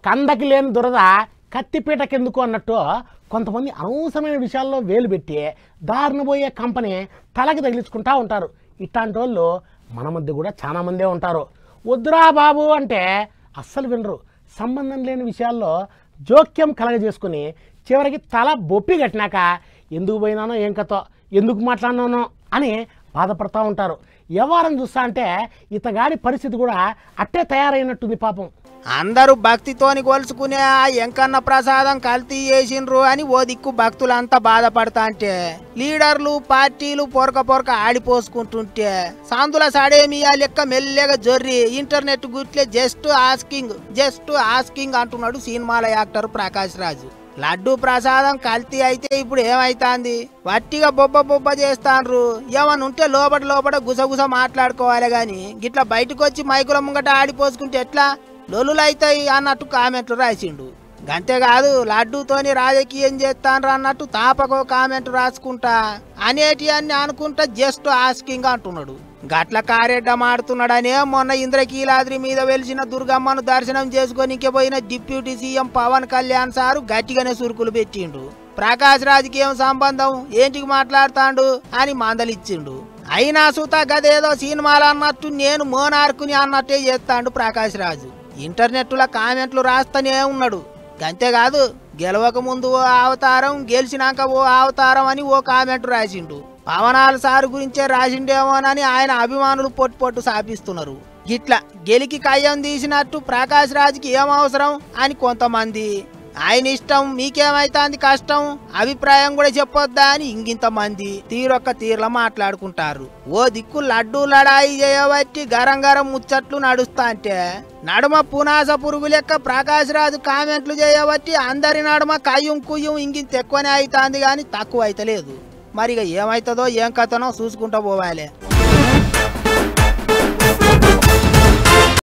కందకి లేని దురద కత్తిపీటకెందుకు అన్నట్టు కొంతమంది అనవసరమైన విషయాల్లో వేలు పెట్టి దారిన పోయే కంపెనీ తలకి తగిలించుకుంటూ ఉంటారు. ఇట్లాంటి వాళ్ళు మన మధ్య కూడా చాలామందే ఉంటారు. వద్దురా బాబు అంటే అస్సలు వినరు. సంబంధం లేని విషయాల్లో జోక్యం కలగజేసుకుని చివరికి తల బొప్పి కట్టినాక ఎందుకు పోయినానో ఏం కథో ఎందుకు మాట్లాడినానో అని బాధపడుతూ ఉంటారు. వ్యవహారం చూస్తా అంటే ఇతగాడి పరిస్థితి కూడా అట్టే తయారైనట్టుంది పాపం. అందరూ భక్తితోని కొలుసుకునే ఆ ఎంకన్న ప్రసాదం కల్తీ చేసిండ్రు అని ఓ దిక్కు భక్తులంతా బాధపడతా అంటే లీడర్లు పార్టీలు పొరక ఆడిపోసుకుంటుంటే సందుల సడేమియా లెక్క మెల్లగా జొర్రి ఇంటర్నెట్ గుట్లే జస్ట్ ఆస్కింగ్ అంటున్నాడు సినిమాల యాక్టర్ ప్రకాష్ రాజు. లడ్డు ప్రసాదం కల్తీ అయితే ఇప్పుడు ఏమైతాంది? వట్టిగా బొబ్బ చేస్తాన్రు. ఏమనుంటే లోపల గుసగుస మాట్లాడుకోవాలి గాని గిట్లా బయటకు వచ్చి మైకుల ముంగట ఆడిపోసుకుంటే ఎట్లా? లొల్లులైతాయి అన్నట్టు కామెంట్లు రాసిండు. గంతేకాదు లడ్డూతోని రాజకీయం చేస్తాన్రు అన్నట్టు తాపకో కామెంట్ రాసుకుంటా అనేటి అన్ని అనుకుంటా జస్ట్ ఆస్కింగ్ అంటున్నాడు. గట్ల కారెడ్డం ఆడుతున్నాడనే మొన్న ఇంద్రకీలాద్రి మీద వెలిసిన దుర్గమ్మను దర్శనం చేసుకొని పోయిన deputy CM Pawan Kalyan sir గట్టిగానే సురుకులు పెట్టిండు. ప్రకాష్ రాజుకి ఏం సంబంధం, ఏంటికి మాట్లాడుతాండు అని మందలిచ్చిండు. అయినా సుత గదేదో సినిమాలు అన్నట్టు నేను మోనార్కుని అన్నట్టే చేస్తాడు ప్రకాష్ రాజు. ఇంటర్నెట్లో కామెంట్లు రాస్తూనే ఉన్నాడు. అంతేకాదు గెలవక ముందు ఓ అవతారం, గెలిచినాక ఓ అవతారం అని ఓ కామెంట్ రాసిండు. పవనాల సారు గురించే రాసిండేమోనని ఆయన అభిమానులు పొట్టు సాపిస్తున్నారు. గిట్లా గెలికి కయ్యం తీసినట్టు ప్రకాష్ రాజుకి ఏం అవసరం అని కొంతమంది, ఆయన ఇష్టం మీకేమైతాంది కష్టం అభిప్రాయం కూడా చెప్పొద్దా అని ఇంకింతమంది తీరొక్క మాట్లాడుకుంటారు. ఓ దిక్కు లడ్డూ లడాయి చేయబట్టి గరం ముచ్చట్లు నడుస్తా అంటే నడుమ పునాస పురుగు లెక్క ప్రకాష్ రాజు కామెంట్లు చేయబట్టి అందరి నడుమ కయ్యం కుయ్యం ఇంకింత ఎక్కువనే అవుతుంది కానీ తక్కువ అయితలేదు. మరిగా ఏమైతుందో ఏం కథనో చూసుకుంటూ పోవాలి.